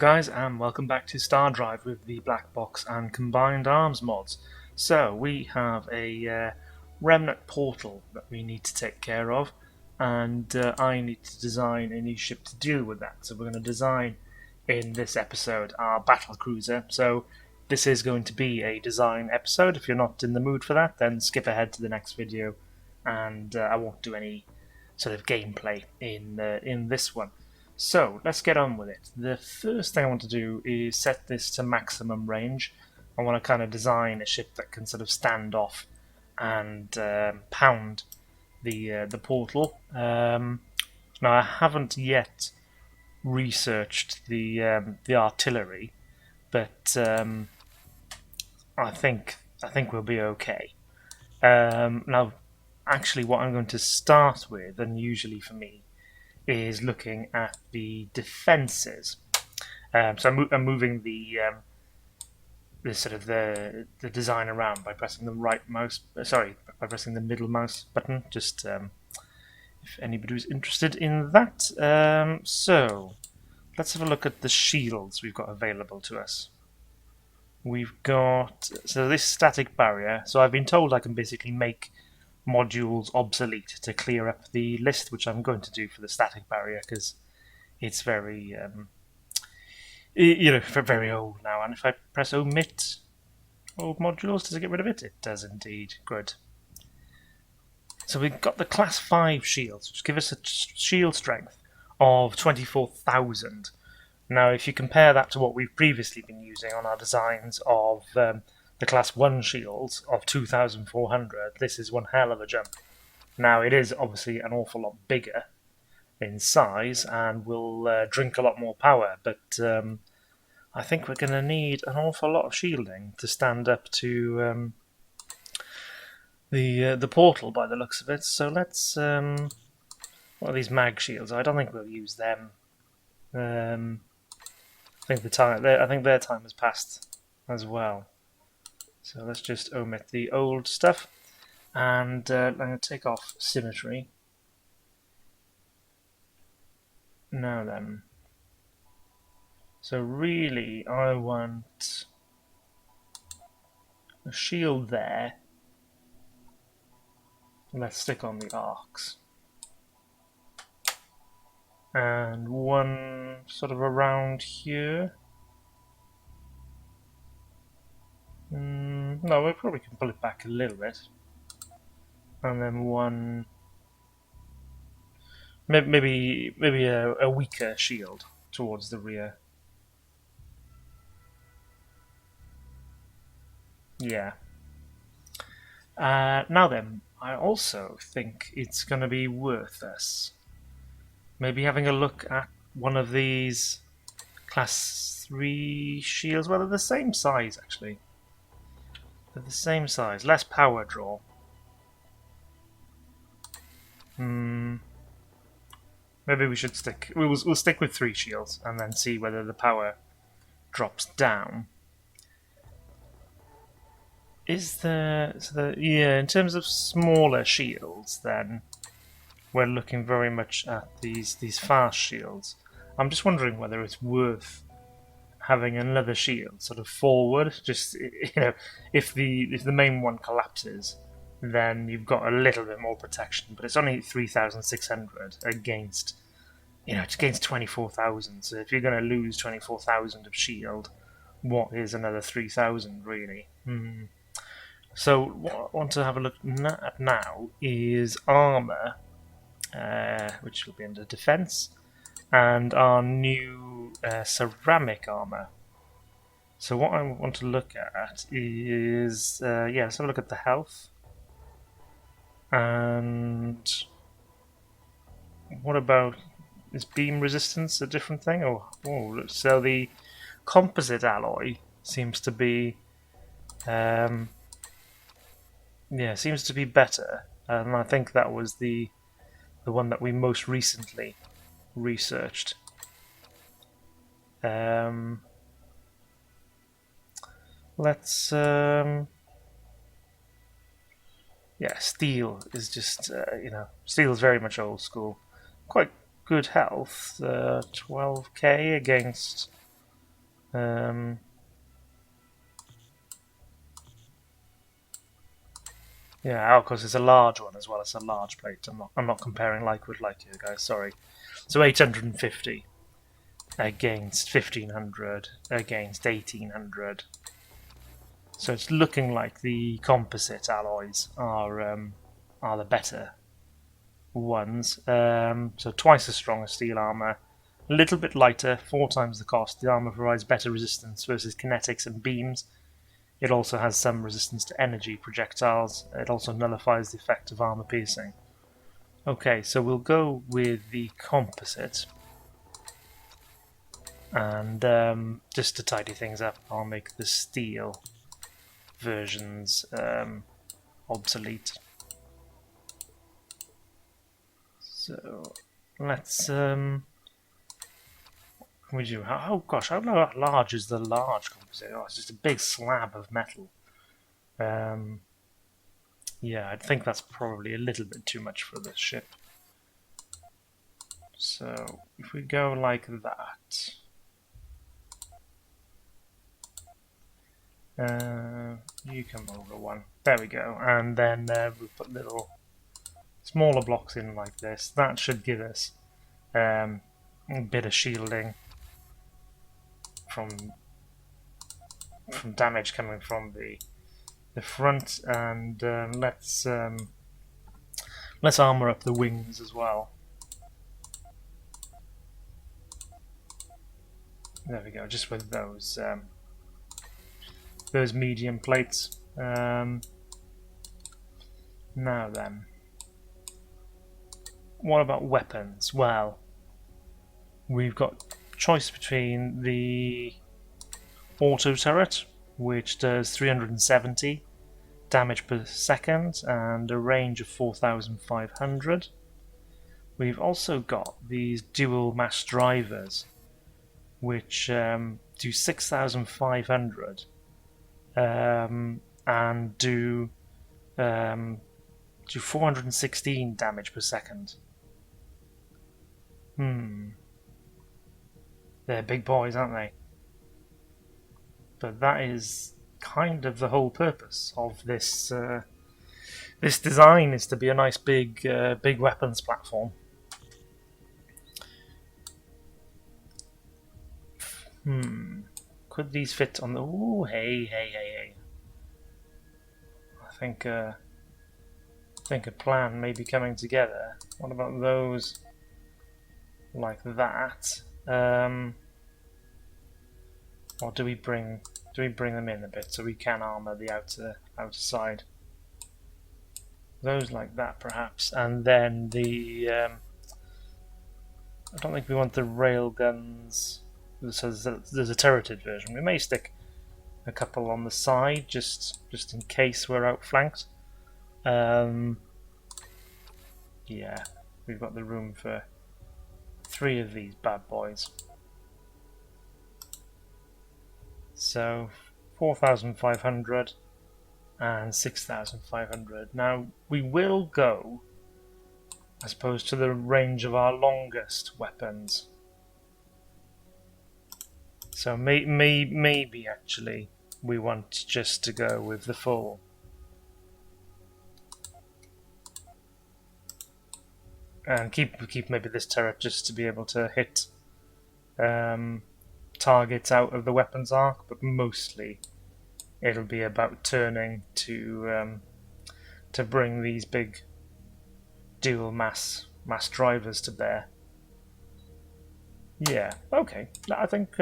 guys, and welcome back to Star Drive with the BlackBox and Combined Arms mods. So we have a remnant portal that we need to take care of, and I need to design a new ship to deal with that. So we're going to design in this episode our battle cruiser. So this is going to be a design episode. If you're not in the mood for that, then skip ahead to the next video, and I won't do any sort of gameplay in this one. So let's get on with it. The first thing I want to do is set this to maximum range. I want to kind of design a ship that can sort of stand off and pound the portal. Now I haven't yet researched the artillery, but I think we'll be okay. Now, actually, what I'm going to start with, and usually for me, is looking at the defences. So I'm moving the sort of the design around by pressing the by pressing the middle mouse button. Just if anybody was interested in that. So let's have a look at the shields we've got available to us. We've got this static barrier. So I've been told I can basically make modules obsolete to clear up the list, which I'm going to do for the static barrier because it's very very old now. And if I press omit old modules, does it get rid of it? It does indeed. Good. So we've got the class 5 shields, which give us a shield strength of 24,000. Now if you compare that to what we've previously been using on our designs of the class 1 shields of 2,400, this is one hell of a jump. Now it is obviously an awful lot bigger in size and will drink a lot more power, but I think we're going to need an awful lot of shielding to stand up to the portal by the looks of it. So let's what are these mag shields? I don't think we'll use them. I think their time has passed as well. So let's just omit the old stuff, and I'm going to take off symmetry. Now then, so really I want a shield there. Let's stick on the arcs. And one sort of around here. No, we probably can pull it back a little bit. And then one... Maybe a weaker shield towards the rear. Yeah. Now then, I also think it's going to be worth us maybe having a look at one of these class 3 shields. Well, they're the same size actually. They're the same size, less power draw. Maybe we should stick. We'll stick with 3 shields and then see whether the power drops down. In terms of smaller shields, then we're looking very much at these fast shields. I'm just wondering whether it's worth having another shield sort of forward. Just if the main one collapses, then you've got a little bit more protection. But it's only 3,600 against it's against 24,000. So if you're going to lose 24,000 of shield, what is another 3,000 really? So what I want to have a look at now is armor, which will be under defense, and our new ceramic armor. So what I want to look at is let's have a look at the health. And what about, is beam resistance a different thing? So the composite alloy seems to be seems to be better, and I think that was the one that we most recently researched. Steel is just steel is very much old school. Quite good health, 12k against Yeah, of course, it's a large one as well. It's a large plate. I'm not comparing like with like here, guys. Sorry. So 850 against 1500 against 1800. So it's looking like the composite alloys are the better ones. So twice as strong as steel armor, a little bit lighter, 4 times the cost. The armor provides better resistance versus kinetics and beams. It also has some resistance to energy projectiles. It also nullifies the effect of armor piercing. Okay, so we'll go with the composite. And just to tidy things up, I'll make the steel versions obsolete. So let's what can we do? Oh gosh, how large is the large composite? Oh, it's just a big slab of metal. Yeah, I think that's probably a little bit too much for this ship. So if we go like that. You come over one. There we go. And then we put little smaller blocks in like this. That should give us a bit of shielding from damage coming from the front. And let's armor up the wings as well. There we go. Just with those medium plates. Now then, what about weapons? Well, we've got choice between the auto turret, which does 370 damage per second and a range of 4,500. We've also got these dual mass drivers, which do 6,500 and do 416 damage per second. They're big boys, aren't they? But that is kind of the whole purpose of this this design, is to be a nice big weapons platform. Could these fit on the... Ooh, hey. I think a plan may be coming together. What about those like that? Or do we bring them in a bit so we can armor the outer side? Those like that, perhaps, and then the... I don't think we want the rail guns. So there's a turreted version. We may stick a couple on the side just in case we're outflanked. Yeah, we've got the room for 3 of these bad boys. So 4,500 and 6,500. Now we will go, I suppose, to the range of our longest weapons. So maybe actually we want just to go with the full. And keep maybe this turret just to be able to hit targets out of the weapons arc, but mostly it'll be about turning to bring these big dual mass drivers to bear. Yeah, okay. I think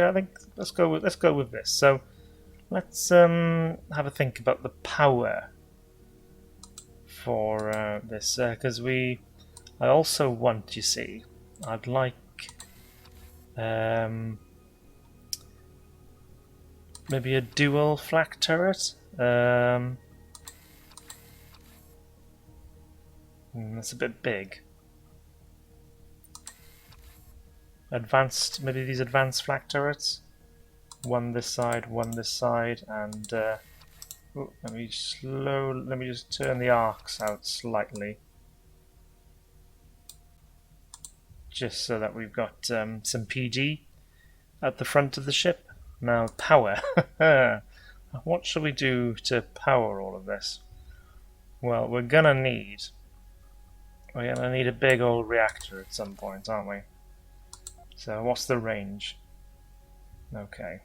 let's go with this. So let's have a think about the power for this, because I also want, you see, I'd like maybe a dual flak turret. That's a bit big. Maybe these advanced flak turrets. One this side, and let me just turn the arcs out slightly, just so that we've got some PG at the front of the ship. Now, power. What should we do to power all of this? Well, we're gonna need a big old reactor at some point, aren't we? So what's the range? Okay.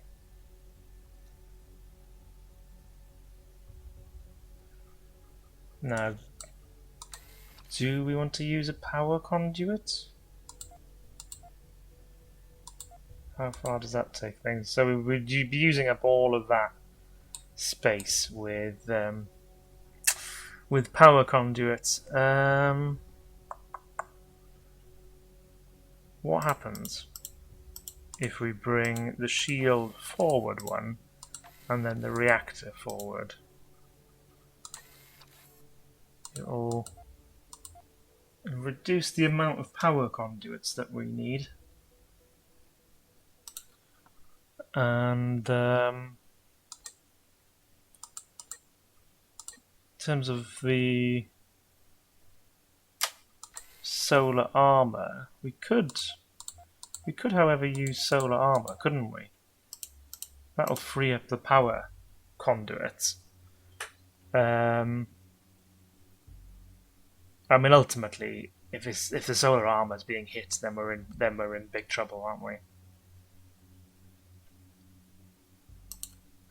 Now, do we want to use a power conduit? How far does that take things? So would you be using up all of that space with power conduits? What happens if we bring the shield forward one and then the reactor forward? It'll reduce the amount of power conduits that we need. And in terms of the solar armor, we could however use solar armor, couldn't we? That'll free up the power conduits. I mean, ultimately, if the solar armor is being hit, then we're in big trouble, aren't we?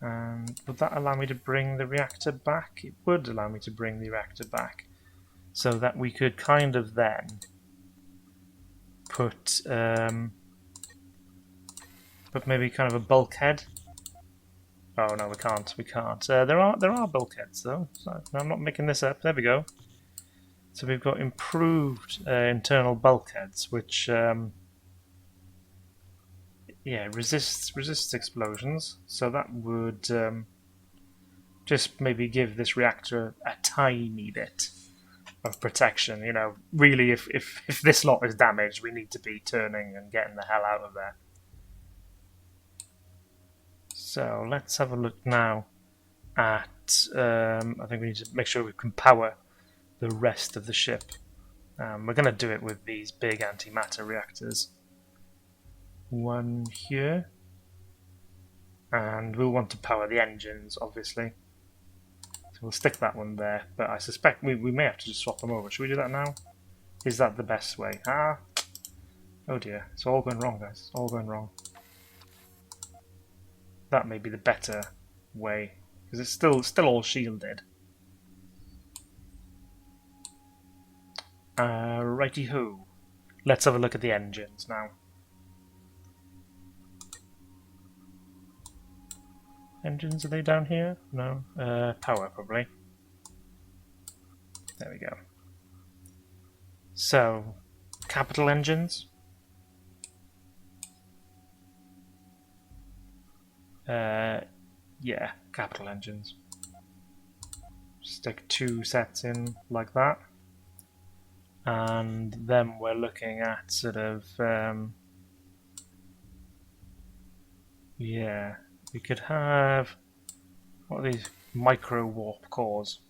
And would that allow me to bring the reactor back? It would allow me to bring the reactor back, so that we could kind of then put maybe kind of a bulkhead. Oh no, we can't. We can't. There are bulkheads though. So I'm not making this up. There we go. So we've got improved internal bulkheads, which resists explosions. So that would just maybe give this reactor a tiny bit of protection. You know, really, if this lot is damaged, we need to be turning and getting the hell out of there. So let's have a look now at. I think we need to make sure we can power the rest of the ship. We're going to do it with these big antimatter reactors. One here, and we'll want to power the engines, obviously. So we'll stick that one there, but I suspect we may have to just swap them over. Should we do that now? Is that the best way? Oh dear, it's all going wrong, guys. It's all going wrong. That may be the better way, because it's still all shielded. Righty-ho. Let's have a look at the engines now. Engines, are they down here? No. Power, probably. There we go. So, capital engines. Yeah, capital engines. Stick 2 sets in like that. And then we're looking at sort of, yeah, we could have, what are these, micro warp cores.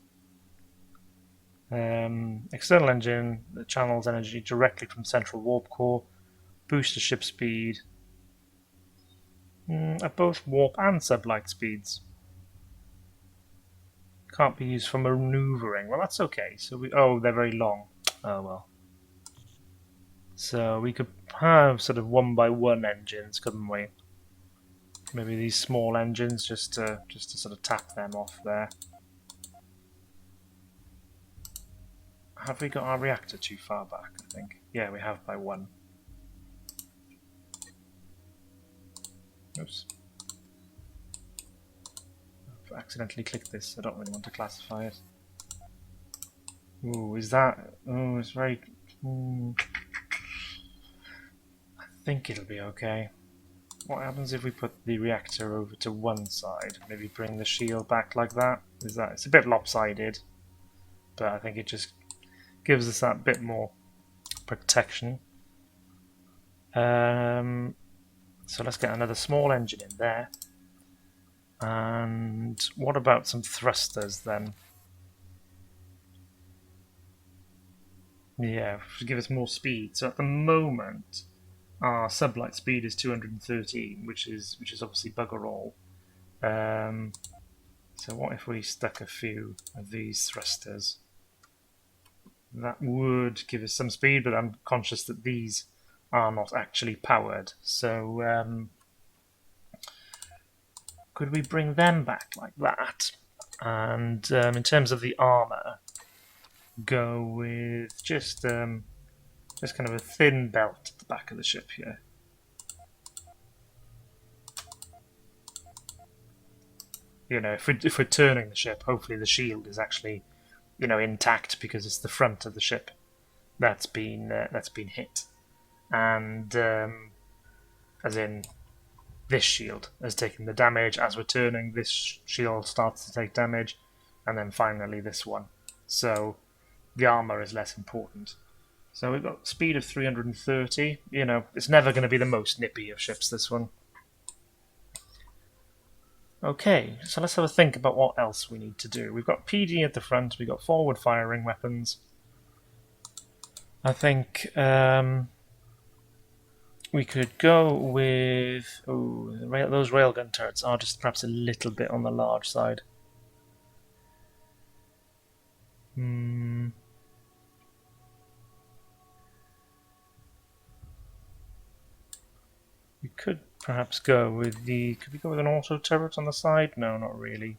External engine that channels energy directly from central warp core, boost the ship speed at both warp and sublight speeds. Can't be used for maneuvering. Well, that's okay. So they're very long. Oh well. So we could have sort of 1x1 engines, couldn't we? Maybe these small engines, just to sort of tap them off there. Have we got our reactor too far back? I think. Yeah, we have by 1. Oops. I've accidentally clicked this. I don't really want to classify it. Ooh, is that? Oh, it's very. I think it'll be okay. What happens if we put the reactor over to one side? Maybe bring the shield back like that? It's a bit lopsided, but I think it just gives us that bit more protection. So let's get another small engine in there. And what about some thrusters then? Yeah, to give us more speed. So at the moment, our sublight speed is 213, which is obviously bugger all. So what if we stuck a few of these thrusters? That would give us some speed, but I'm conscious that these are not actually powered. So could we bring them back like that? And in terms of the armor, go with just kind of a thin belt at the back of the ship here. You know, if we're turning the ship, hopefully the shield is actually, you know, intact, because it's the front of the ship that's been hit, and as in this shield has taken the damage. As we're turning, this shield starts to take damage, and then finally this one. So the armor is less important. So we've got speed of 330. You know, it's never going to be the most nippy of ships, this one. Okay, so let's have a think about what else we need to do. We've got PD at the front, we've got forward firing weapons. I think we could go with... Oh, those railgun turrets are just perhaps a little bit on the large side. We could perhaps go with the... Could we go with an auto turret on the side? No, not really.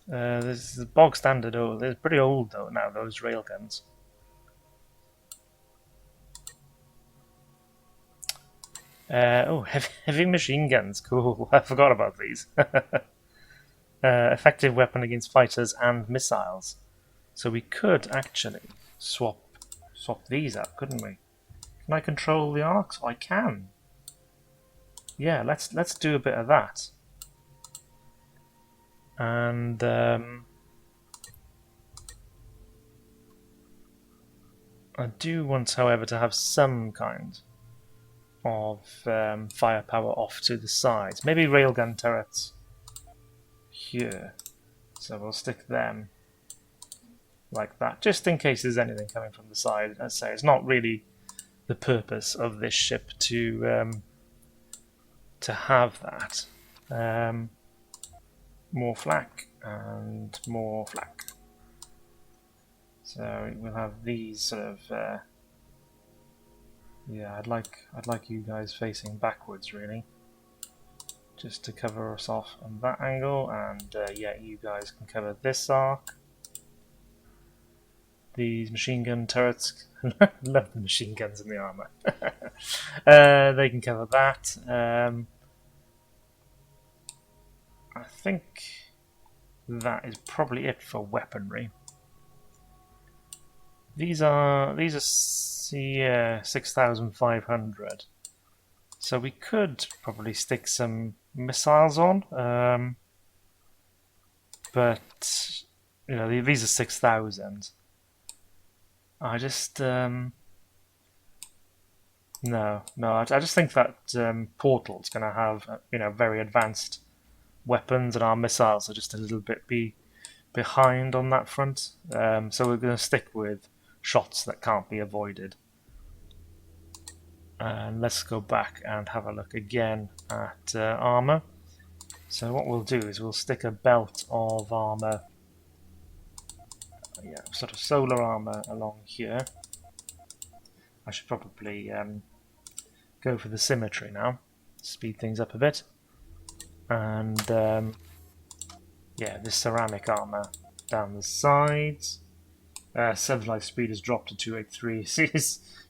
This is the bog standard. Oh, they're pretty old though now, those railguns. Oh, heavy machine guns. Cool. I forgot about these. Effective weapon against fighters and missiles. So we could actually swap these out, couldn't we? Can I control the arcs? I can. Yeah, let's do a bit of that. And I do want, however, to have some kind of firepower off to the sides. Maybe railgun turrets here. So we'll stick them like that, just in case there's anything coming from the side. I'd say it's not really the purpose of this ship to have that. More flak and more flak. So we'll have these sort of. Yeah, I'd like you guys facing backwards, really, just to cover us off on that angle, and yeah, you guys can cover this arc. These machine gun turrets, love the machine guns in the armor. They can cover that. I think that is probably it for weaponry. These are 6,500. So we could probably stick some missiles on, but you know, these are 6,000. I just no. I just think that Portal's going to have very advanced weapons, and our missiles are just a little bit behind on that front. So we're going to stick with shots that can't be avoided. And let's go back and have a look again at armor. So what we'll do is we'll stick a belt of armor, sort of solar armor along here. I should probably go for the symmetry now, speed things up a bit. And this ceramic armor down the sides. Sublight speed has dropped to 283.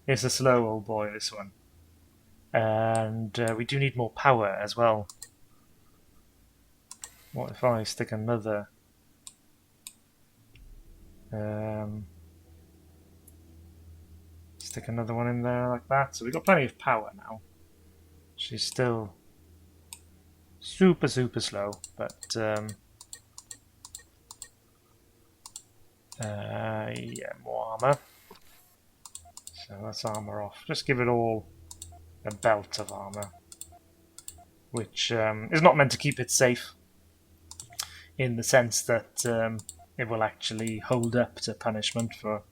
It's a slow old boy, this one. And we do need more power as well. What if I stick another... stick another one in there like that. So we've got plenty of power now. She's still super slow, but more armor. So that's armor off. Just give it all a belt of armor, which is not meant to keep it safe, in the sense that it will actually hold up to punishment for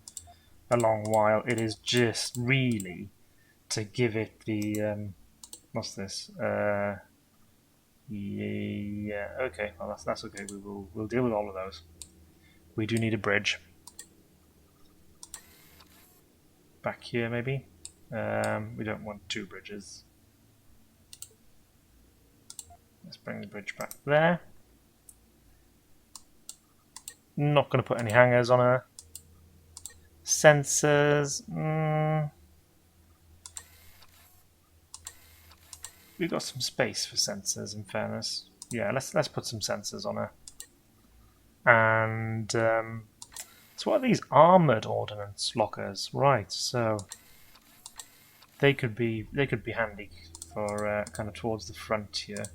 a long while. It is just really to give it the what's this? Yeah. Okay. Well, that's okay. We'll deal with all of those. We do need a bridge back here, maybe. We don't want two bridges. Let's bring the bridge back there. Not going to put any hangers on her. Sensors. We've got some space for sensors, in fairness. Yeah, let's put some sensors on her. And so what are these armored ordnance lockers? Right, so they could be handy for kind of towards the front here.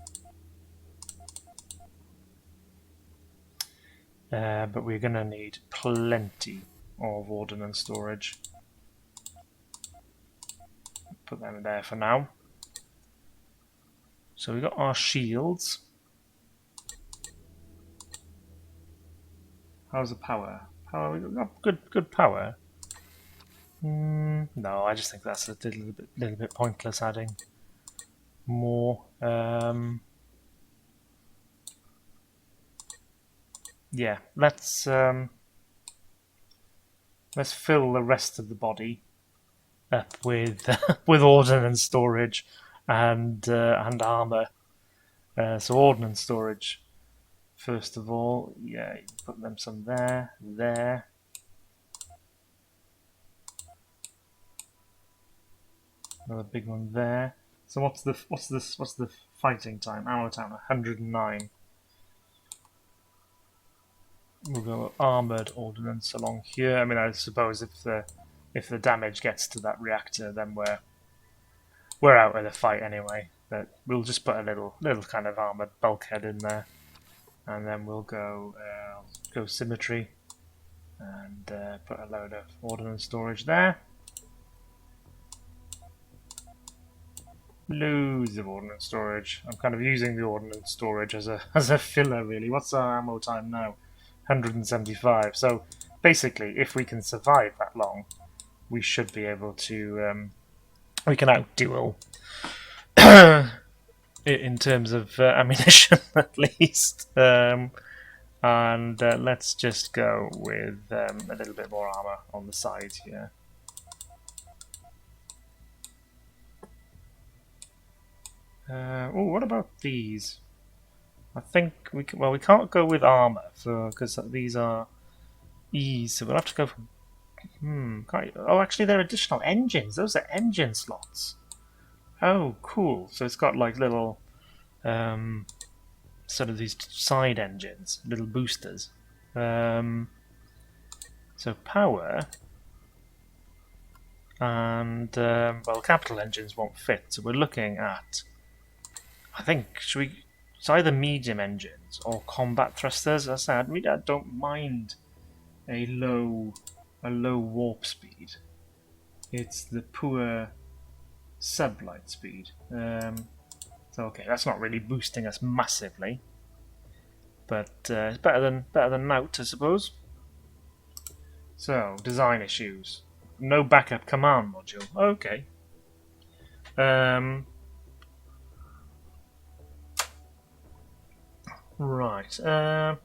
But we're going to need plenty of ordnance storage. Put them in there for now. So we've got our shields. How's the power? Power, we've got good power. No, I just think that's a little bit pointless adding more. Yeah, let's fill the rest of the body up with with ordnance storage and armor. So ordnance storage first of all. Yeah, you put them some there. Another big one there. So what's the fighting time? Ammo time 109. We'll go armored ordnance along here. I mean, I suppose if the damage gets to that reactor, then we're out of the fight anyway. But we'll just put a little kind of armored bulkhead in there, and then we'll go symmetry and put a load of ordnance storage there. Loads of ordnance storage. I'm kind of using the ordnance storage as a filler, really. What's our ammo time now? 175. So basically, if we can survive that long, we should be able to. We can outduel in terms of ammunition, at least. And let's just go with a little bit more armor on the side here. Oh, what about these? I think we can't go with armor because these are E's, so we'll have to go for. Oh, actually, they're additional engines. Those are engine slots. Oh, cool. So it's got like little, sort of these side engines, little boosters. So power and well, capital engines won't fit. So we're looking at. I think it's either medium engines or combat thrusters. As I said, I don't mind a low warp speed. It's the poor sublight speed. So okay, that's not really boosting us massively, but it's better than out, I suppose. So design issues. No backup command module. Okay. Right.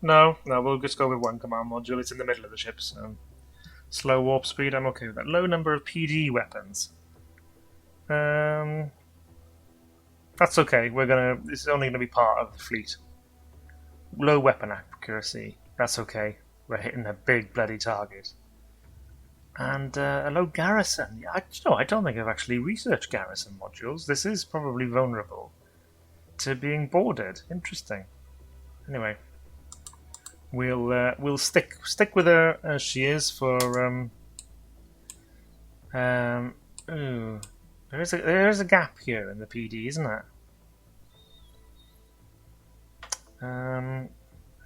No, we'll just go with one command module. It's in the middle of the ship, so slow warp speed. I'm okay with that. Low number of PD weapons. That's okay. This is only gonna be part of the fleet. Low weapon accuracy. That's okay. We're hitting a big bloody target. And a low garrison. Yeah, I don't think I've actually researched garrison modules. This is probably vulnerable to being boarded. Interesting. Anyway, we'll stick with her as she is for ooh, there is a gap here in the PD, isn't there?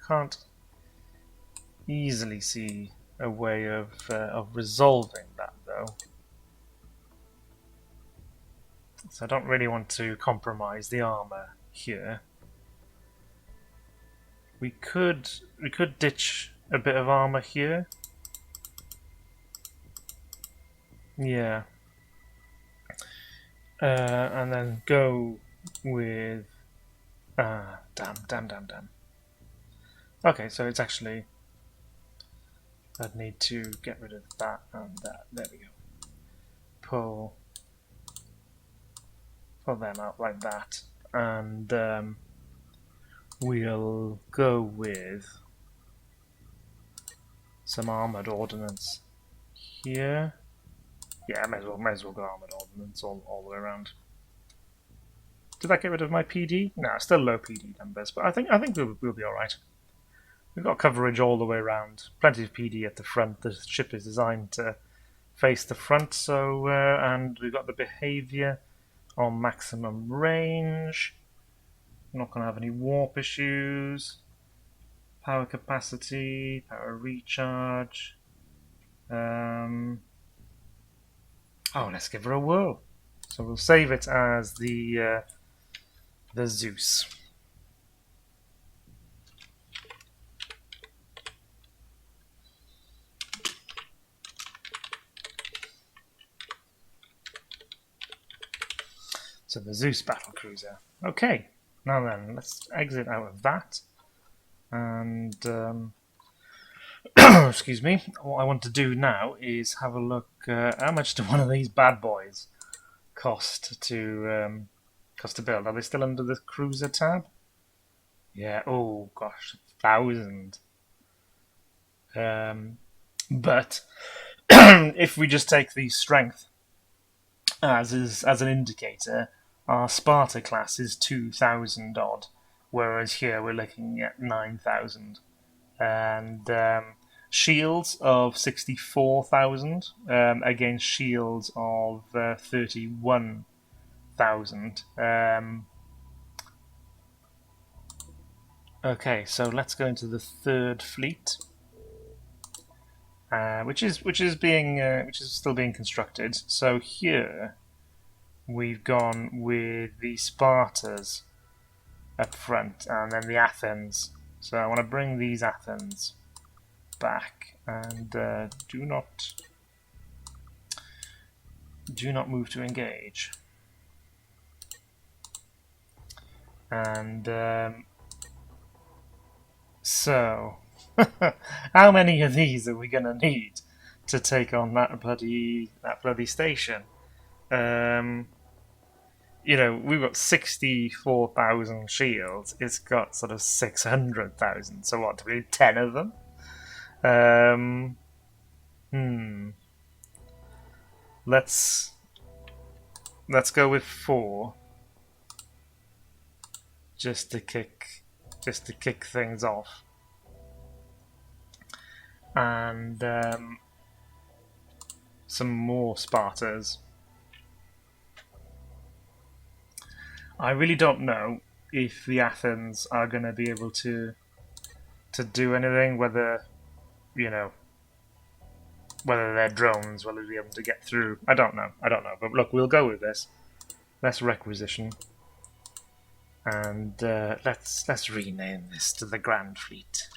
Can't easily see a way of resolving that though. So I don't really want to compromise the armor here. We could ditch a bit of armor here. Yeah. And then go with... damn. Okay, so it's actually... I'd need to get rid of that and that. There we go. Pull them out like that. And we'll go with some armoured ordnance here. Yeah, I might as well go armoured ordnance all the way around. Did that get rid of my PD? No, still low PD numbers, but I think we'll be all right. We've got coverage all the way around. Plenty of PD at the front. The ship is designed to face the front, so and we've got the behaviour on maximum range. We're not going to have any warp issues. Power capacity, power recharge. Oh, let's give her a whirl. So we'll save it as the Zeus. So the Zeus battlecruiser. Okay, now then, let's exit out of that. And, excuse me, what I want to do now is have a look, how much do one of these bad boys cost to build? Are they still under the cruiser tab? Yeah, oh gosh, 1,000. But if we just take the strength as an indicator, our Sparta class is 2,000 odd, whereas here we're looking at 9,000. And shields of 64,000 against shields of 31,000. Okay, so let's go into the third fleet, which is still being constructed. So here we've gone with the Spartas up front, and then the Athens. So I want to bring these Athens back, and do not move to engage. And so, how many of these are we gonna need to take on that bloody station? You know, we've got 64,000 shields. It's got sort of 600,000. So what? Do we need 10 of them? Let's go with 4, just to kick things off, and some more Spartas. I really don't know if the Athens are going to be able to do anything, whether, you know, whether their drones will be able to get through. I don't know. But look, we'll go with this. Let's requisition. And let's rename this to the Grand Fleet.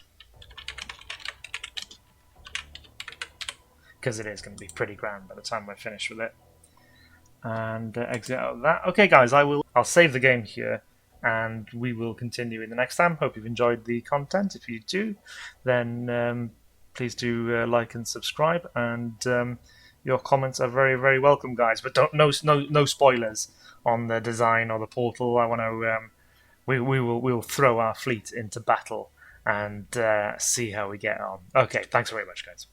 Because it is going to be pretty grand by the time we're finished with it. And exit out of that. Okay, guys, I'll save the game here, and we will continue in the next time. Hope you've enjoyed the content. If you do, then please do like and subscribe, and your comments are very, very welcome, guys. But no spoilers on the design or the portal. I want to we'll throw our fleet into battle and see how we get on. Okay, thanks very much, guys.